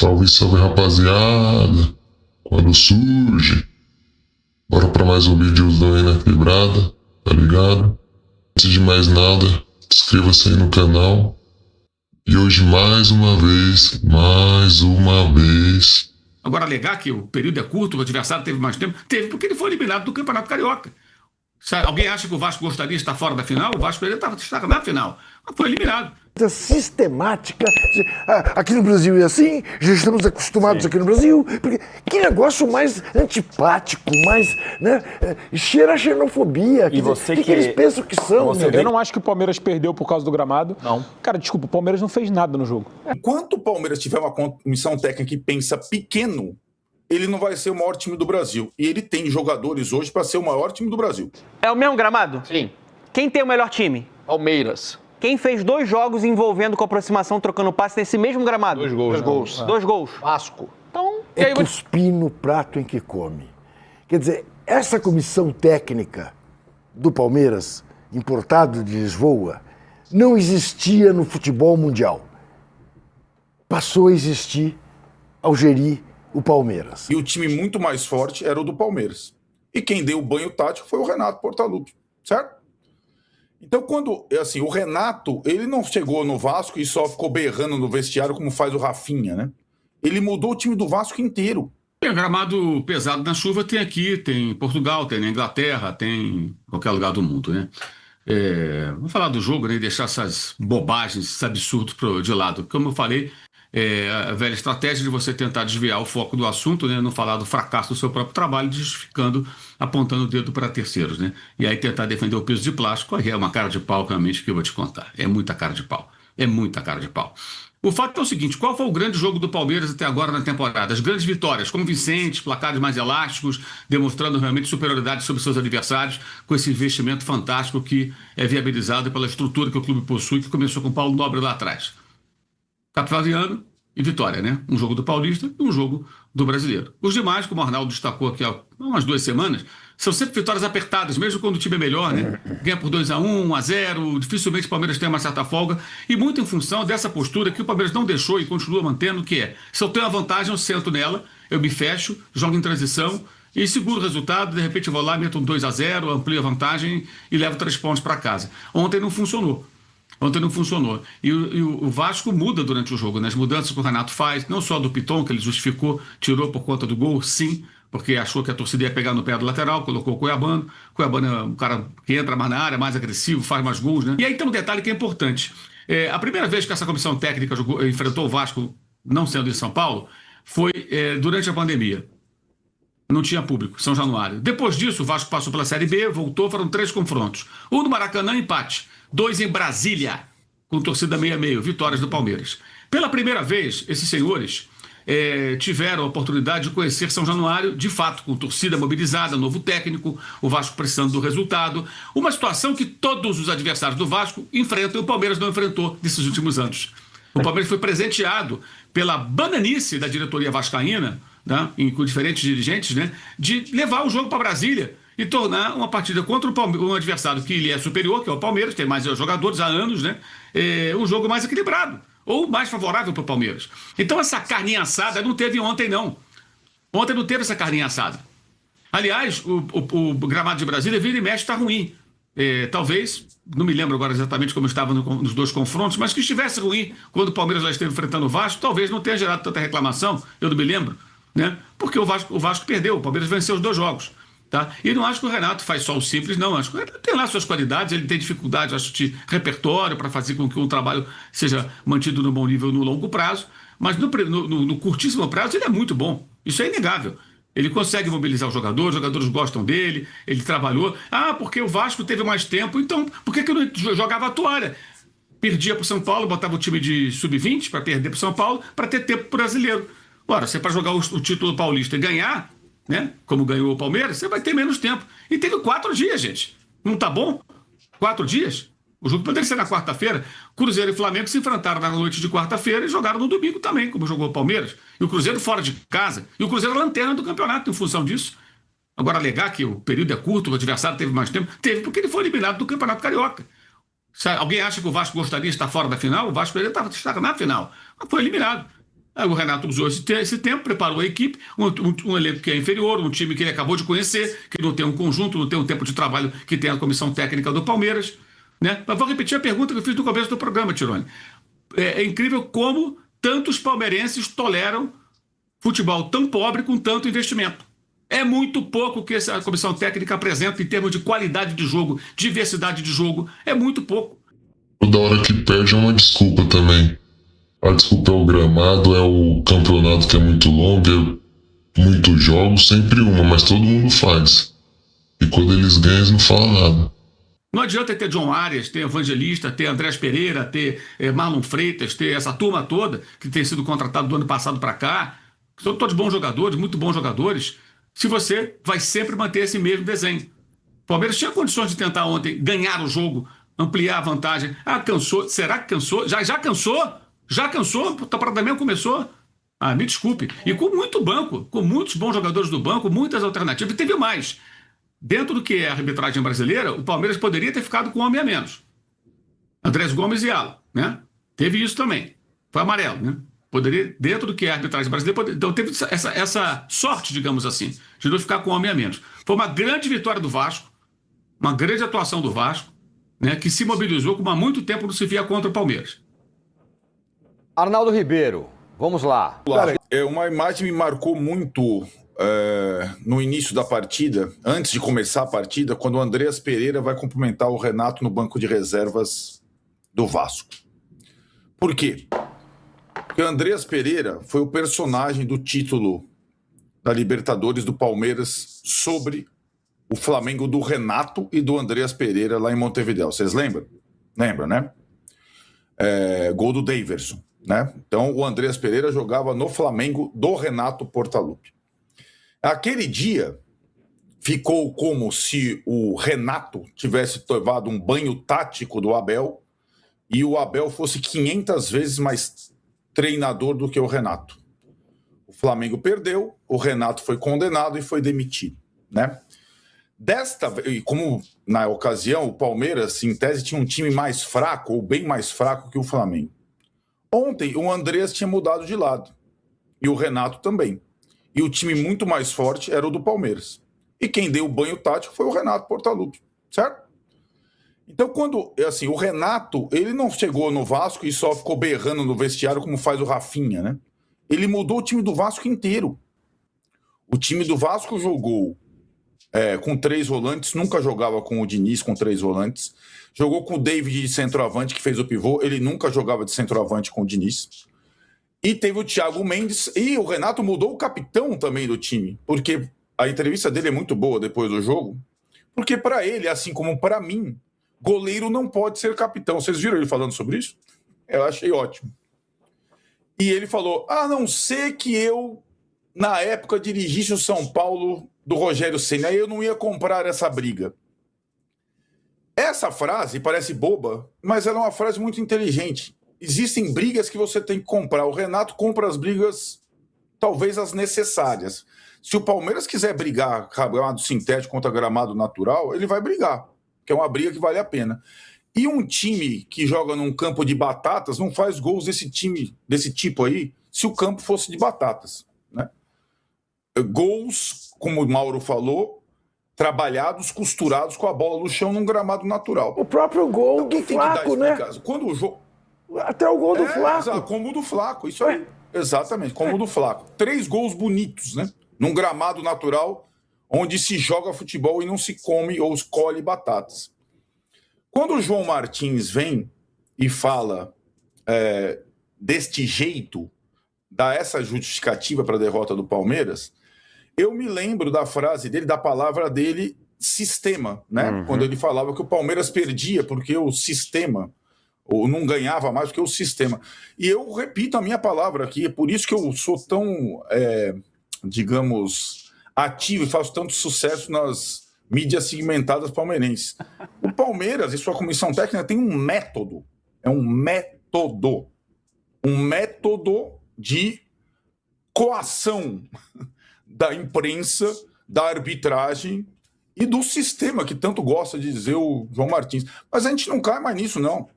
Salve, salve rapaziada! Quando surge, bora pra mais um videozão aí na quebrada, tá ligado? Antes de mais nada, inscreva-se aí no canal. E hoje mais uma vez. Agora, alegar que o período é curto, o adversário teve mais tempo, teve porque ele foi eliminado do Campeonato Carioca. Se alguém acha que o Vasco gostaria de estar fora da final, o Vasco está na final, mas foi eliminado. Sistemática. Aqui no Brasil é assim, já estamos acostumados aqui no Brasil. Porque que negócio mais antipático, mais. Né, cheira a xenofobia. E você que eles pensam que são? Né? Eu não acho que o Palmeiras perdeu por causa do gramado. Não. Cara, desculpa, o Palmeiras não fez nada no jogo. Enquanto o Palmeiras tiver uma comissão técnica que pensa pequeno, ele não vai ser o maior time do Brasil. E ele tem jogadores hoje para ser o maior time do Brasil. É o mesmo gramado? Sim. Quem tem o melhor time? Palmeiras. Quem fez 2 jogos envolvendo com aproximação, trocando passe nesse mesmo gramado? 2 gols. 2 gols. Vasco. Então, e É aí, cuspir no prato em que come. Quer dizer, essa comissão técnica do Palmeiras, importado de Lisboa, não existia no futebol mundial. Passou a existir ao gerir o Palmeiras. E o time muito mais forte era o do Palmeiras. E quem deu o banho tático foi o Renato Portaluppi, certo? Então, o Renato, ele não chegou no Vasco e só ficou berrando no vestiário como faz o Rafinha, né? Ele mudou o time do Vasco inteiro. Tem gramado pesado na chuva, tem aqui, tem em Portugal, tem na Inglaterra, tem em qualquer lugar do mundo, né? Vamos falar do jogo, né, e deixar essas bobagens, esses absurdos de lado. Como eu falei, a velha estratégia de você tentar desviar o foco do assunto, né, não falar do fracasso do seu próprio trabalho, justificando, apontando o dedo para terceiros, né? E aí tentar defender o piso de plástico, aí é uma cara de pau realmente que eu vou te contar. É muita cara de pau. É muita cara de pau. O fato é o seguinte, qual foi o grande jogo do Palmeiras até agora na temporada? As grandes vitórias, convincentes, placares mais elásticos, demonstrando realmente superioridade sobre seus adversários, com esse investimento fantástico que é viabilizado pela estrutura que o clube possui, que começou com o Paulo Nobre lá atrás. Capitaliano e Vitória, né? Um jogo do Paulista e um jogo do Brasileiro. Os demais, como o Arnaldo destacou aqui há umas 2 semanas, são sempre vitórias apertadas, mesmo quando o time é melhor, né? Ganha por 2-1, 1-0, dificilmente o Palmeiras tem uma certa folga, e muito em função dessa postura que o Palmeiras não deixou e continua mantendo, que é, se eu tenho uma vantagem, eu sento nela, eu me fecho, jogo em transição e seguro o resultado, de repente eu vou lá, meto um 2-0, amplio a vantagem e levo 3 pontos para casa. Ontem não funcionou. E o Vasco muda durante o jogo, né? As mudanças que o Renato faz, não só do Piton, que ele justificou, tirou por conta do gol, sim, porque achou que a torcida ia pegar no pé do lateral, colocou o Cuiabano. Cuiabano é um cara que entra mais na área, mais agressivo, faz mais gols, né? E aí tem um detalhe que é importante. A primeira vez que essa comissão técnica enfrentou o Vasco, não sendo em São Paulo, foi durante a pandemia. Não tinha público, São Januário. Depois disso, o Vasco passou pela Série B, voltou, foram 3 confrontos. 1 no Maracanã, empate. 2 em Brasília, com torcida meio a meio, vitórias do Palmeiras. Pela primeira vez, esses senhores tiveram a oportunidade de conhecer São Januário, de fato, com torcida mobilizada, novo técnico, o Vasco precisando do resultado. Uma situação que todos os adversários do Vasco enfrentam e o Palmeiras não enfrentou nesses últimos anos. O Palmeiras foi presenteado pela bananice da diretoria vascaína, né, com diferentes dirigentes, né, de levar o jogo para Brasília e tornar uma partida contra um adversário que lhe é superior, que é o Palmeiras, tem mais jogadores há anos, né, um jogo mais equilibrado, ou mais favorável para o Palmeiras. Então essa carninha assada não teve ontem, não. Ontem não teve essa carninha assada. Aliás, o gramado de Brasília, vira e mexe, está ruim. Talvez, não me lembro agora exatamente como estava nos 2 confrontos, mas que estivesse ruim quando o Palmeiras lá esteve enfrentando o Vasco, talvez não tenha gerado tanta reclamação, eu não me lembro, né? Porque o Vasco perdeu, o Palmeiras venceu os 2 jogos. Tá? E não acho que o Renato faz só o simples, não. Acho que o Renato tem lá suas qualidades, ele tem dificuldade, acho, de repertório para fazer com que o trabalho seja mantido no bom nível no longo prazo, mas no curtíssimo prazo ele é muito bom. Isso é inegável. Ele consegue mobilizar os jogadores gostam dele, ele trabalhou. Porque o Vasco teve mais tempo, então por que não jogava a toalha? Perdia para o São Paulo, botava o time de sub-20 para perder para o São Paulo, para ter tempo pro brasileiro. Ora, se é para jogar o título paulista e ganhar, né, como ganhou o Palmeiras, você vai ter menos tempo. E teve 4 dias, gente. Não tá bom? 4 dias? O jogo poderia ser na quarta-feira. Cruzeiro e Flamengo se enfrentaram na noite de quarta-feira e jogaram no domingo também, como jogou o Palmeiras. E o Cruzeiro fora de casa. E o Cruzeiro é a lanterna do campeonato em função disso. Agora, alegar que o período é curto, o adversário teve mais tempo, teve porque ele foi eliminado do Campeonato Carioca. Se alguém acha que o Vasco gostaria de estar fora da final, o Vasco está na final. Mas foi eliminado. Aí o Renato usou esse tempo, preparou a equipe, um elenco que é inferior, um time que ele acabou de conhecer, que não tem um conjunto, não tem um tempo de trabalho que tem a comissão técnica do Palmeiras. Né? Mas vou repetir a pergunta que eu fiz no começo do programa, Tirone. É incrível como tantos palmeirenses toleram futebol tão pobre com tanto investimento. É muito pouco que essa comissão técnica apresenta em termos de qualidade de jogo, diversidade de jogo. É muito pouco. Toda hora que perde é uma desculpa também. A desculpa é o gramado, é o campeonato que é muito longo, é muitos jogos, sempre uma, mas todo mundo faz. E quando eles ganham, eles não falam nada. Não adianta ter John Arias, ter Evangelista, ter Andrés Pereira, ter Marlon Freitas, ter essa turma toda que tem sido contratado do ano passado para cá, que são todos bons jogadores, muito bons jogadores, se você vai sempre manter esse mesmo desenho. O Palmeiras tinha condições de tentar ontem ganhar o jogo, ampliar a vantagem. Ah, cansou? Será que cansou? Já cansou? Já cansou? O Paradamento começou? Ah, me desculpe. E com muito banco, com muitos bons jogadores do banco, muitas alternativas. E teve mais. Dentro do que é a arbitragem brasileira, o Palmeiras poderia ter ficado com um homem a menos. Andrés Gomes e Alan, né? Teve isso também. Foi amarelo, né? Poderia, dentro do que é a arbitragem brasileira, então teve essa sorte, digamos assim, de não ficar com um homem a menos. Foi uma grande vitória do Vasco, uma grande atuação do Vasco, né? Que se mobilizou como há muito tempo não se via contra o Palmeiras. Arnaldo Ribeiro, vamos lá. Cara, uma imagem me marcou muito no início da partida, antes de começar a partida, quando o Andreas Pereira vai cumprimentar o Renato no banco de reservas do Vasco. Por quê? Porque o Andreas Pereira foi o personagem do título da Libertadores do Palmeiras sobre o Flamengo do Renato e do Andreas Pereira lá em Montevidéu. Vocês lembram? Lembram, né? Gol do Daverson, né? Então o Andreas Pereira jogava no Flamengo do Renato Portaluppi. Aquele dia ficou como se o Renato tivesse tomado um banho tático do Abel e o Abel fosse 500 vezes mais treinador do que o Renato. O Flamengo perdeu, o Renato foi condenado e foi demitido, né? E como na ocasião o Palmeiras, em tese, tinha um time mais fraco ou bem mais fraco que o Flamengo. Ontem o Andreas tinha mudado de lado e o Renato também. E o time muito mais forte era o do Palmeiras. E quem deu o banho tático foi o Renato Portaluppi, certo? Então, quando, assim, o Renato, ele não chegou no Vasco e só ficou berrando no vestiário como faz o Rafinha, né? Ele mudou o time do Vasco inteiro. O time do Vasco jogou com 3 volantes, nunca jogava com o Diniz com 3 volantes. Jogou com o David de centroavante, que fez o pivô, ele nunca jogava de centroavante com o Diniz. E teve o Thiago Mendes, e o Renato mudou o capitão também do time, porque a entrevista dele é muito boa depois do jogo, porque para ele, assim como para mim, goleiro não pode ser capitão. Vocês viram ele falando sobre isso? Eu achei ótimo. E ele falou, a não ser que eu, na época, dirigisse o São Paulo do Rogério Ceni, aí eu não ia comprar essa briga. Essa frase parece boba, mas ela é uma frase muito inteligente. Existem brigas que você tem que comprar. O Renato compra as brigas, talvez as necessárias. Se o Palmeiras quiser brigar gramado sintético contra gramado natural, ele vai brigar, que é uma briga que vale a pena. E um time que joga num campo de batatas não faz gols desse tipo aí, se o campo fosse de batatas, né? Gols, como o Mauro falou, trabalhados, costurados com a bola no chão num gramado natural. O próprio gol Então, do Flaco, né? Quando o jogo... Até o gol do Flaco. Como o do Flaco, isso aí. Exatamente, como o do Flaco. 3 gols bonitos, né? Num gramado natural, onde se joga futebol e não se come ou escolhe batatas. Quando o João Martins vem e fala deste jeito, dá essa justificativa para a derrota do Palmeiras, eu me lembro da frase dele, da palavra dele, sistema, né? Uhum. Quando ele falava que o Palmeiras perdia porque o sistema... ou não ganhava mais do que o sistema. E eu repito a minha palavra aqui, é por isso que eu sou tão, digamos, ativo e faço tanto sucesso nas mídias segmentadas palmeirenses. O Palmeiras e sua comissão técnica tem um método, um método de coação da imprensa, da arbitragem e do sistema que tanto gosta de dizer o João Martins. Mas a gente não cai mais nisso, não.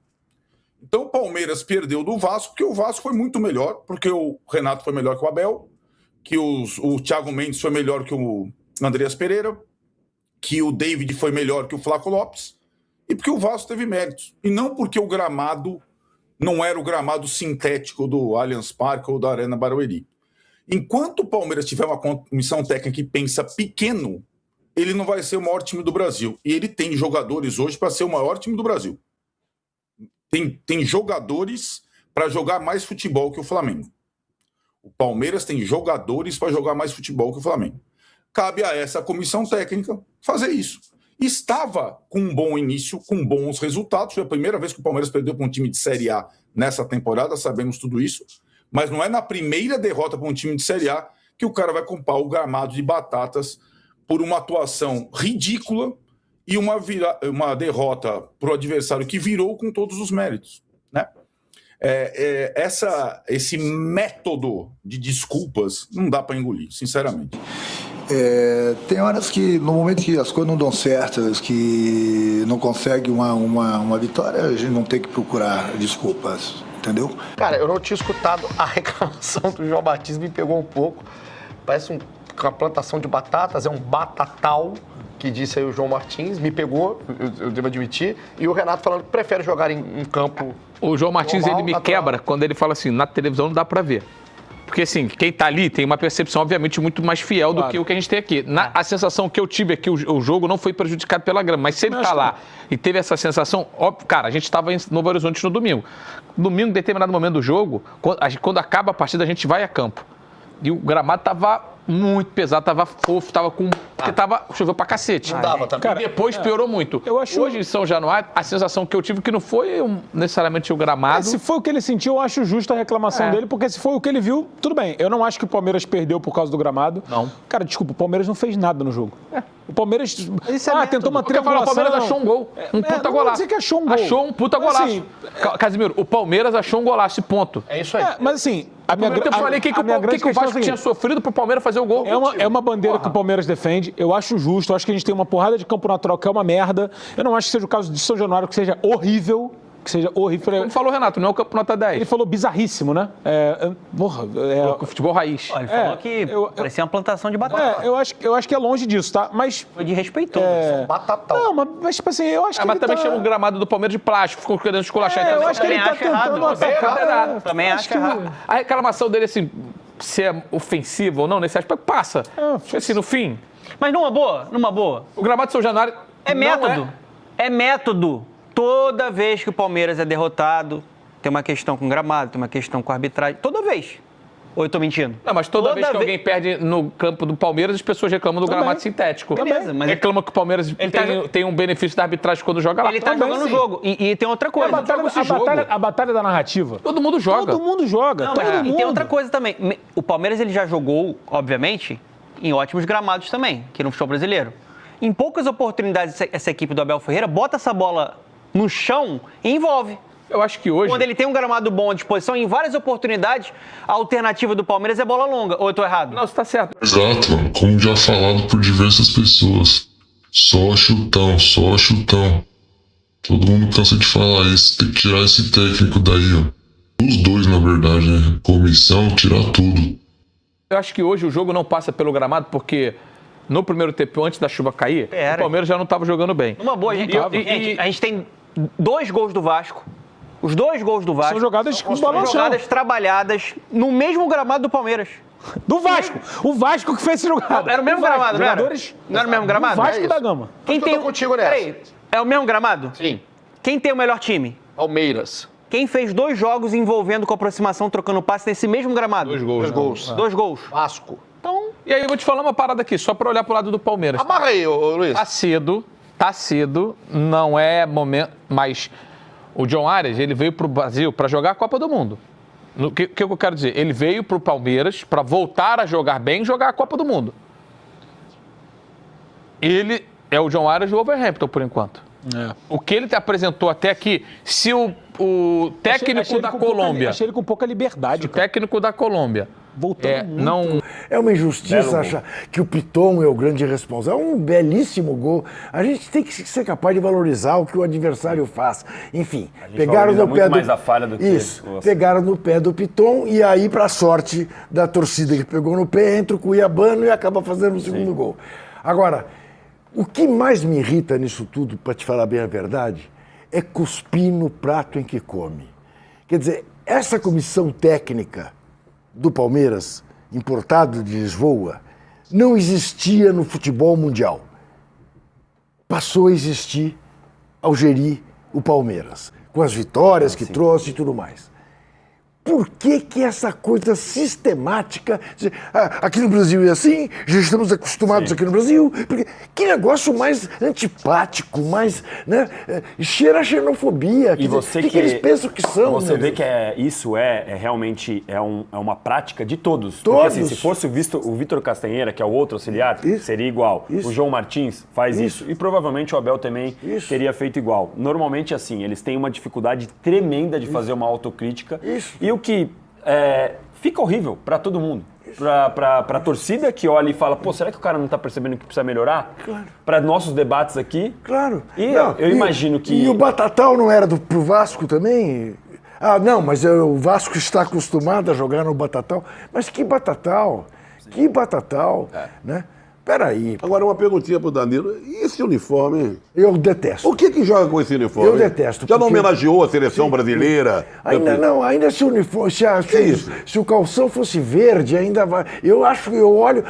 Então o Palmeiras perdeu do Vasco, porque o Vasco foi muito melhor, porque o Renato foi melhor que o Abel, que o Thiago Mendes foi melhor que o Andreas Pereira, que o David foi melhor que o Flaco Lopes, e porque o Vasco teve méritos. E não porque o gramado não era o gramado sintético do Allianz Parque ou da Arena Barueri. Enquanto o Palmeiras tiver uma comissão técnica que pensa pequeno, ele não vai ser o maior time do Brasil. E ele tem jogadores hoje para ser o maior time do Brasil. Tem jogadores para jogar mais futebol que o Flamengo. O Palmeiras tem jogadores para jogar mais futebol que o Flamengo. Cabe a essa comissão técnica fazer isso. Estava com um bom início, com bons resultados. Foi a primeira vez que o Palmeiras perdeu para um time de Série A nessa temporada, sabemos tudo isso. Mas não é na primeira derrota para um time de Série A que o cara vai comprar o gramado de batatas por uma atuação ridícula e uma derrota para o adversário que virou com todos os méritos, né? Esse método de desculpas não dá para engolir, sinceramente. Tem horas que, no momento que as coisas não dão certas, que não consegue uma vitória, a gente não tem que procurar desculpas, entendeu? Cara, eu não tinha escutado a reclamação do João Batista, me pegou um pouco. Parece uma plantação de batatas, é um batatal, que disse aí o João Martins, me pegou, eu devo admitir, e o Renato falando que prefere jogar em campo. O João Martins, normal, ele me natural. quebra quando ele fala assim, na televisão não dá pra ver. Porque assim, quem tá ali tem uma percepção, obviamente, muito mais fiel do que o que a gente tem aqui. A sensação que eu tive é que o jogo não foi prejudicado pela grama, mas se ele tá lá e teve essa sensação, óbvio, cara, a gente tava em Novo Horizonte no domingo. Domingo, em determinado momento do jogo, quando acaba a partida, a gente vai a campo. E o gramado tava muito pesado, tava fofo, tava com... Porque choveu pra cacete. Não dava também. Cara, depois piorou muito. Eu acho... Hoje, em São Januário, a sensação que eu tive que não foi necessariamente o gramado. Se foi o que ele sentiu, eu acho justa a reclamação dele, porque se foi o que ele viu, tudo bem. Eu não acho que o Palmeiras perdeu por causa do gramado. Não. Cara, desculpa, o Palmeiras não fez nada no jogo. O Palmeiras tentou uma Porque eu falo, o Palmeiras achou um gol, um puta não vou golaço. dizer que achou um gol. Achou um puta golaço. Assim, Casimiro, o Palmeiras achou um golaço, ponto. É isso aí. mas assim, a minha Eu falei que o Vasco tinha sofrido pro Palmeiras fazer o gol. É uma bandeira que o Palmeiras defende. Eu acho justo. Eu acho que a gente tem uma porrada de campo natural que é uma merda. Eu não acho que seja o caso de São Januário, que seja horrível. Que seja horrível. Como falou o Renato, não é o campo nota 10. Ele falou bizarríssimo, né? O futebol raiz. Ele falou que parecia uma plantação de batata. Eu acho que é longe disso, tá? Mas... Foi de respeitoso. Batatal. Não, mas tipo assim, eu acho que Mas ele também tá... chama o gramado do Palmeiras de plástico, ficou querendo esculachar. eu acho que ele tá Também acho tentando errado. atacar. Também acho errado. A reclamação dele, assim, se é ofensivo ou não, nesse aspecto, passa. Assim, no fim, Mas numa boa, o gramado de São Januário é não método. É método. Toda vez que o Palmeiras é derrotado, tem uma questão com gramado, tem uma questão com arbitragem. Toda vez. Ou eu tô mentindo? Não, mas toda vez que alguém perde no campo do Palmeiras, as pessoas reclamam do gramado sintético. Beleza, mas reclamam que o Palmeiras tem um benefício da arbitragem quando joga lá. ele tá jogando o jogo. E tem outra coisa. A batalha da narrativa. Todo mundo joga. Todo mundo joga. Não, todo mas- mundo. E tem outra coisa também. O Palmeiras ele já jogou, obviamente, em ótimos gramados também, aqui no futebol brasileiro. Em poucas oportunidades, essa equipe do Abel Ferreira bota essa bola no chão e envolve. Eu acho que hoje... Quando ele tem um gramado bom à disposição, em várias oportunidades, a alternativa do Palmeiras é bola longa. Ou eu tô errado? Não, você tá certo. Exato, mano. Como já falado por diversas pessoas. Só chutão, só chutão. Todo mundo cansa de falar isso. Tem que tirar esse técnico daí, ó. Os dois, na verdade, né? Comissão, tirar tudo. Eu acho que hoje o jogo não passa pelo gramado porque no primeiro tempo, antes da chuva cair, o Palmeiras já não estava jogando bem. Numa boa, gente, a gente tem 2 gols do Vasco. Os 2 gols do Vasco São jogadas com são bola no chão. jogadas trabalhadas no mesmo gramado do Palmeiras. Do Vasco. O Vasco que fez esse jogado. Era o mesmo gramado, não era? Jogadores... Não era o mesmo gramado? O Vasco É da isso. Gama. Quem Eu tô contigo nessa. Peraí, é o mesmo gramado? Sim. Quem tem o melhor time? Palmeiras. Quem fez 2 jogos envolvendo com aproximação, trocando passe nesse mesmo gramado? 2 gols. 2 gols. 2 gols. Vasco. Então, E aí eu vou te falar uma parada aqui, só para olhar pro lado do Palmeiras. Amarra aí, ô Luiz. Tá cedo, não é momento, mas o John Arias, ele veio pro Brasil para jogar a Copa do Mundo. O que eu quero dizer? Ele veio pro Palmeiras para voltar a jogar bem e jogar a Copa do Mundo. Ele é o John Arias do Wolverhampton, por enquanto. O que ele te apresentou até aqui, se o técnico da Colômbia... Achei ele com pouca liberdade, O técnico da Colômbia voltando muito. Não... É uma injustiça achar que o Piton é o grande responsável. É um belíssimo gol. A gente tem que ser capaz de valorizar o que o adversário faz. Enfim, pegaram no pé do... mais a falha do que Isso, pegaram no pé do Piton e aí, para sorte da torcida que pegou no pé, entra o Cuiabano e acaba fazendo o segundo gol. Agora, o que mais me irrita nisso tudo, para te falar bem a verdade, é cuspir no prato em que come. Quer dizer, essa comissão técnica do Palmeiras, importado de Lisboa, não existia no futebol mundial. Passou a existir ao gerir o Palmeiras, com as vitórias que trouxe e tudo mais. Por que essa coisa sistemática? Aqui no Brasil é assim, já estamos acostumados aqui no Brasil. Porque, que negócio mais antipático, mais. Né, cheira a xenofobia. E você que eles pensam que são? Você vê que isso realmente uma prática de todos. Todos. Porque assim, se fosse o Vitor Castanheira, que é o outro auxiliar, seria igual. O João Martins faz isso. E provavelmente o Abel também teria feito igual. Normalmente, assim, eles têm uma dificuldade tremenda de fazer uma autocrítica. E o que fica horrível para todo mundo. Para a torcida que olha e fala, pô, será que o cara não está percebendo que precisa melhorar? Claro. Para nossos debates aqui. Claro. E eu imagino que... E o Batatal não era pro Vasco também? Ah, não, mas o Vasco está acostumado a jogar no Batatal. Mas que Batatal? Que Batatal? Né? Peraí. Agora, uma perguntinha pro Danilo. E esse uniforme, hein? Eu detesto. O que joga com esse uniforme? Eu detesto. Já não homenageou a seleção brasileira? Ainda não, ainda se o uniforme. Se o calção fosse verde, ainda vai. Eu olho.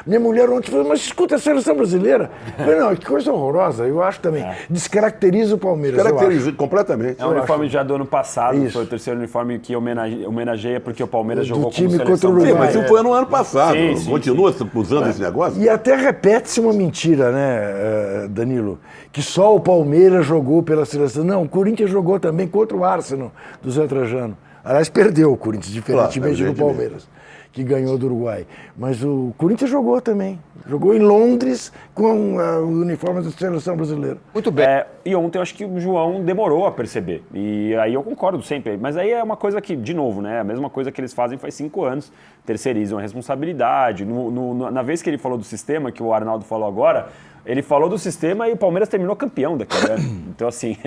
Minha mulher ontem falou, mas escuta a seleção brasileira. Eu falei, não, que coisa horrorosa. Eu acho também. Descaracteriza o Palmeiras. Descaracteriza completamente. É um uniforme já do ano passado. Foi o terceiro uniforme que homenageia porque o Palmeiras jogou como seleção contra o Uruguai. Sim, mas isso foi no ano passado. Sim, continua usando esse negócio? E até repete-se uma mentira, né, Danilo? Que só o Palmeiras jogou pela seleção. Não, o Corinthians jogou também contra o Arsenal do Zé Trajano. Aliás, perdeu o Corinthians, diferentemente do Palmeiras, que ganhou do Uruguai. Mas o Corinthians jogou também. Jogou em Londres com o uniforme da seleção brasileira. Muito bem. E ontem eu acho que o João demorou a perceber. E aí eu concordo sempre. Mas aí é uma coisa que, de novo, né? A mesma coisa que eles fazem faz 5 anos. Terceirizam a responsabilidade. Na vez que ele falou do sistema, que o Arnaldo falou agora, ele falou do sistema e o Palmeiras terminou campeão daquele ano. Então, assim,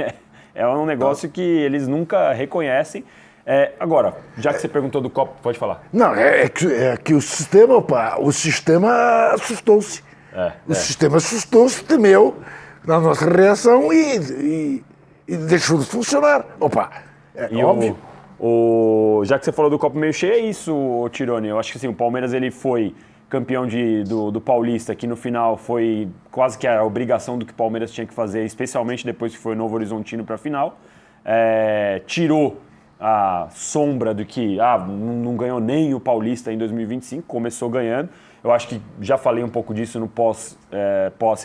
é um negócio que eles nunca reconhecem. Agora, já que você perguntou do copo, pode falar. Não, é que o sistema assustou-se. O sistema assustou-se, temeu na nossa reação e deixou de funcionar. Óbvio. Já que você falou do copo meio cheio, é isso, Tironi. Eu acho que assim, o Palmeiras ele foi campeão do Paulista, que no final foi quase que a obrigação do que o Palmeiras tinha que fazer, especialmente depois que foi o Novo Horizontino para a final. Tirou a sombra do que não ganhou nem o Paulista em 2025, começou ganhando. Eu acho que já falei um pouco disso no posse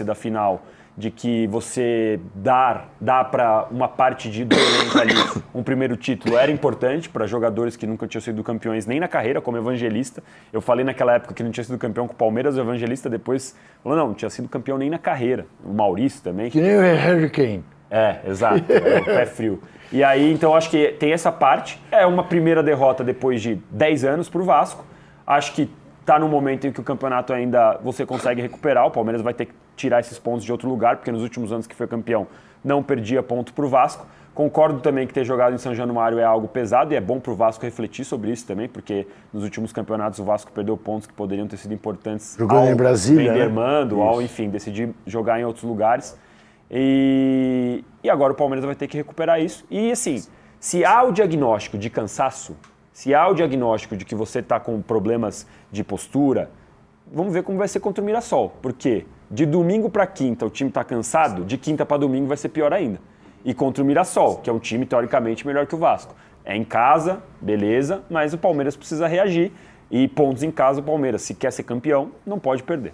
da final, de que você dá para uma parte do elenco ali um primeiro título era importante para jogadores que nunca tinham sido campeões nem na carreira, como Evangelista. Eu falei naquela época que não tinha sido campeão com o Palmeiras, o Evangelista depois falou, não tinha sido campeão nem na carreira. O Maurício também. Que nem o Harry Kane. Exato, o pé frio. E aí, então, acho que tem essa parte. É uma primeira derrota depois de 10 anos para o Vasco. Acho que está no momento em que o campeonato ainda você consegue recuperar. O Palmeiras vai ter que tirar esses pontos de outro lugar, porque nos últimos anos que foi campeão não perdia ponto para o Vasco. Concordo também que ter jogado em São Januário é algo pesado e é bom para o Vasco refletir sobre isso também, porque nos últimos campeonatos o Vasco perdeu pontos que poderiam ter sido importantes. Jogando em Brasília, vender mando, ao, enfim, decidir jogar em outros lugares. E agora o Palmeiras vai ter que recuperar isso. E assim, se há o diagnóstico de cansaço, se há o diagnóstico de que você está com problemas de postura, vamos ver como vai ser contra o Mirassol. Porque de domingo para quinta o time está cansado, de quinta para domingo vai ser pior ainda. E contra o Mirassol, que é um time teoricamente melhor que o Vasco. É em casa, beleza, mas o Palmeiras precisa reagir. E pontos em casa, o Palmeiras, se quer ser campeão, não pode perder.